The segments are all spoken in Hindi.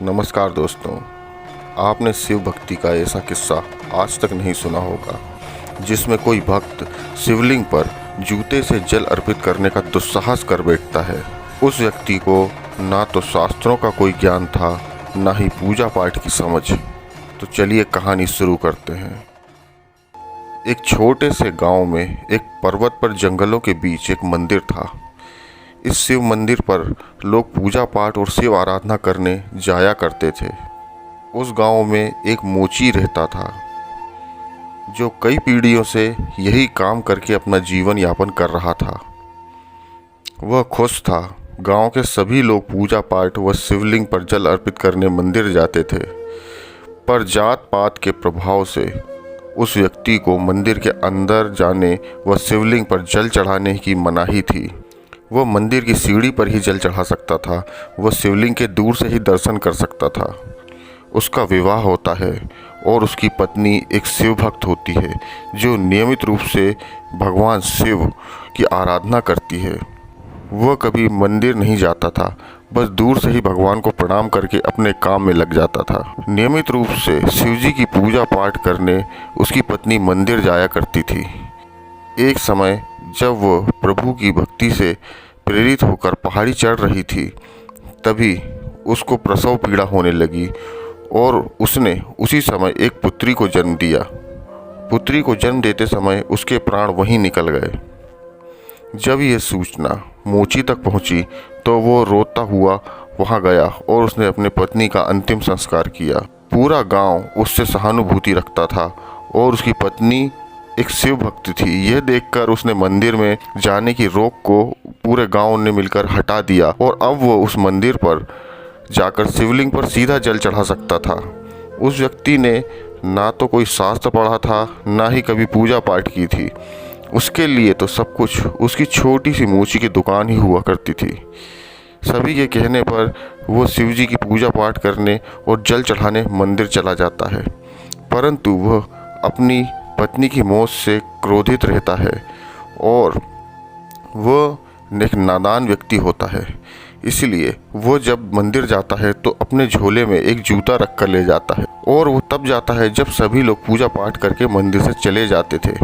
नमस्कार दोस्तों, आपने शिव भक्ति का ऐसा किस्सा आज तक नहीं सुना होगा जिसमें कोई भक्त शिवलिंग पर जूते से जल अर्पित करने का दुस्साहस कर बैठता है। उस व्यक्ति को ना तो शास्त्रों का कोई ज्ञान था, ना ही पूजा पाठ की समझ। तो चलिए कहानी शुरू करते हैं। एक छोटे से गांव में एक पर्वत पर जंगलों के बीच एक मंदिर था। इस शिव मंदिर पर लोग पूजा पाठ और शिव आराधना करने जाया करते थे। उस गांव में एक मोची रहता था जो कई पीढ़ियों से यही काम करके अपना जीवन यापन कर रहा था। वह खुश था। गांव के सभी लोग पूजा पाठ व शिवलिंग पर जल अर्पित करने मंदिर जाते थे, पर जात पात के प्रभाव से उस व्यक्ति को मंदिर के अंदर जाने व शिवलिंग पर जल चढ़ाने की मनाही थी। वह मंदिर की सीढ़ी पर ही जल चढ़ा सकता था, वह शिवलिंग के दूर से ही दर्शन कर सकता था। उसका विवाह होता है और उसकी पत्नी एक शिव भक्त होती है जो नियमित रूप से भगवान शिव की आराधना करती है। वह कभी मंदिर नहीं जाता था, बस दूर से ही भगवान को प्रणाम करके अपने काम में लग जाता था। नियमित रूप से शिवजी की पूजा पाठ करने उसकी पत्नी मंदिर जाया करती थी। एक समय जब वह प्रभु की भक्ति से प्रेरित होकर पहाड़ी चढ़ रही थी, तभी उसको प्रसव पीड़ा होने लगी और उसने उसी समय एक पुत्री को जन्म दिया। पुत्री को जन्म देते समय उसके प्राण वहीं निकल गए। जब यह सूचना मोची तक पहुंची तो वो रोता हुआ वहां गया और उसने अपने पत्नी का अंतिम संस्कार किया। पूरा गांव उससे सहानुभूति रखता था और उसकी पत्नी एक शिव भक्त थी। यह देखकर उसने मंदिर में जाने की रोक को पूरे गांव ने मिलकर हटा दिया और अब वो उस मंदिर पर जाकर शिवलिंग पर सीधा जल चढ़ा सकता था। उस व्यक्ति ने ना तो कोई शास्त्र पढ़ा था, ना ही कभी पूजा पाठ की थी। उसके लिए तो सब कुछ उसकी छोटी सी मोची की दुकान ही हुआ करती थी। सभी के कहने पर वो शिवजी की पूजा पाठ करने और जल चढ़ाने मंदिर चला जाता है, परंतु वह अपनी पत्नी की मौत से क्रोधित रहता है और वह एक नादान व्यक्ति होता है। इसलिए वो जब मंदिर जाता है तो अपने झोले में एक जूता रख कर ले जाता है और वो तब जाता है जब सभी लोग पूजा पाठ करके मंदिर से चले जाते थे।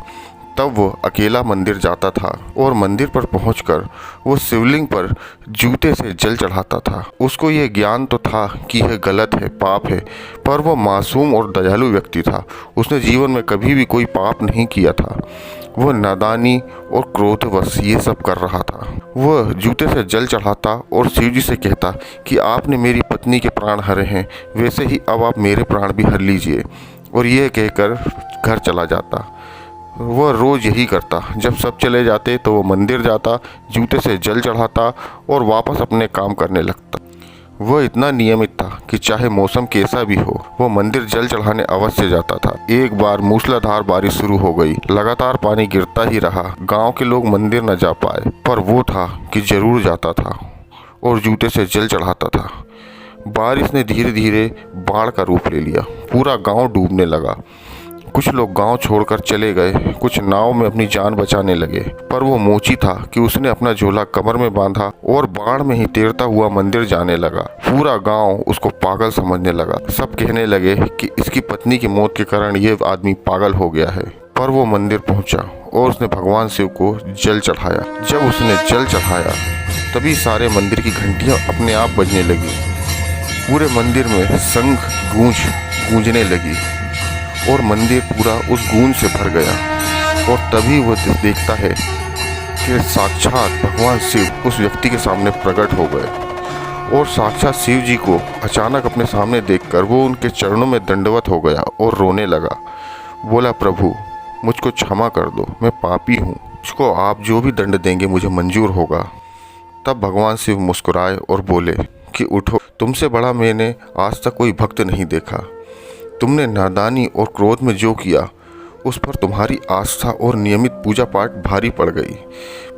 तब वो अकेला मंदिर जाता था और मंदिर पर पहुंचकर वो शिवलिंग पर जूते से जल चढ़ाता था। उसको ये ज्ञान तो था कि यह गलत है, पाप है, पर वो मासूम और दयालु व्यक्ति था। उसने जीवन में कभी भी कोई पाप नहीं किया था। वह नादानी और क्रोधवश ये सब कर रहा था। वह जूते से जल चढ़ाता और शिवजी से कहता कि आपने मेरी पत्नी के प्राण हरे हैं, वैसे ही अब आप मेरे प्राण भी हर लीजिए, और यह कहकर घर चला जाता। वह रोज़ यही करता। जब सब चले जाते तो वह मंदिर जाता, जूते से जल चढ़ाता और वापस अपने काम करने लगता। वह इतना नियमित था कि चाहे मौसम कैसा भी हो, वह मंदिर जल चढ़ाने अवश्य जाता था। एक बार मूसलाधार बारिश शुरू हो गई। लगातार पानी गिरता ही रहा। गांव के लोग मंदिर न जा पाए, पर वो था कि जरूर जाता था और जूते से जल चढ़ाता था। बारिश ने धीरे धीरे बाढ़ का रूप ले लिया। पूरा गाँव डूबने लगा। कुछ लोग गांव छोड़कर चले गए, कुछ नाव में अपनी जान बचाने लगे, पर वो मोची था कि उसने अपना झोला कमर में बांधा और बाढ़ में ही तैरता हुआ मंदिर जाने लगा। पूरा गांव उसको पागल समझने लगा। सब कहने लगे कि इसकी पत्नी की मौत के कारण ये आदमी पागल हो गया है। पर वो मंदिर पहुंचा और उसने भगवान शिव को जल चढ़ाया। जब उसने जल चढ़ाया तभी सारे मंदिर की घंटियां अपने आप बजने लगी। पूरे मंदिर में शंख गूंजने लगी और मंदिर पूरा उस गूंज से भर गया। और तभी वह देखता है कि साक्षात भगवान शिव उस व्यक्ति के सामने प्रकट हो गए और साक्षात शिव जी को अचानक अपने सामने देखकर वो उनके चरणों में दंडवत हो गया और रोने लगा। बोला, प्रभु मुझको क्षमा कर दो, मैं पापी हूँ, मुझको आप जो भी दंड देंगे मुझे मंजूर होगा। तब भगवान शिव मुस्कुराए और बोले कि उठो, तुमसे बड़ा मैंने आज तक कोई भक्त नहीं देखा। तुमने नादानी और क्रोध में जो किया उस पर तुम्हारी आस्था और नियमित पूजा पाठ भारी पड़ गई।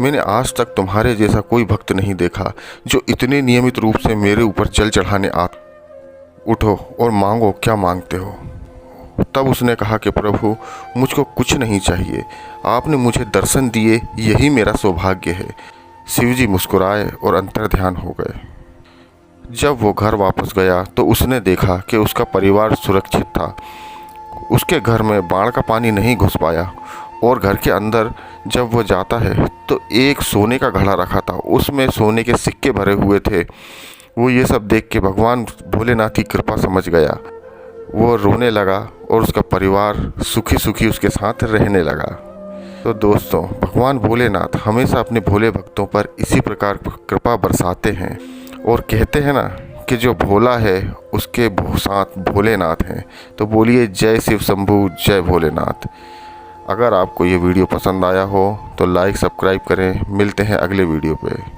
मैंने आज तक तुम्हारे जैसा कोई भक्त नहीं देखा जो इतने नियमित रूप से मेरे ऊपर जल चढ़ाने उठो और मांगो, क्या मांगते हो। तब उसने कहा कि प्रभु मुझको कुछ नहीं चाहिए, आपने मुझे दर्शन दिए, यही मेरा सौभाग्य है। शिवजी मुस्कुराए और अंतर्ध्यान हो गए। जब वो घर वापस गया तो उसने देखा कि उसका परिवार सुरक्षित था। उसके घर में बाढ़ का पानी नहीं घुस पाया और घर के अंदर जब वो जाता है तो एक सोने का घड़ा रखा था, उसमें सोने के सिक्के भरे हुए थे। वो ये सब देख के भगवान भोलेनाथ की कृपा समझ गया। वो रोने लगा और उसका परिवार सुखी सुखी उसके साथ रहने लगा। तो दोस्तों, भगवान भोलेनाथ हमेशा अपने भोले भक्तों पर इसी प्रकार कृपा बरसाते हैं और कहते हैं ना कि जो भोला है उसके साथ भोलेनाथ हैं। तो बोलिए जय शिव शंभू, जय भोलेनाथ। अगर आपको ये वीडियो पसंद आया हो तो लाइक सब्सक्राइब करें। मिलते हैं अगले वीडियो पे।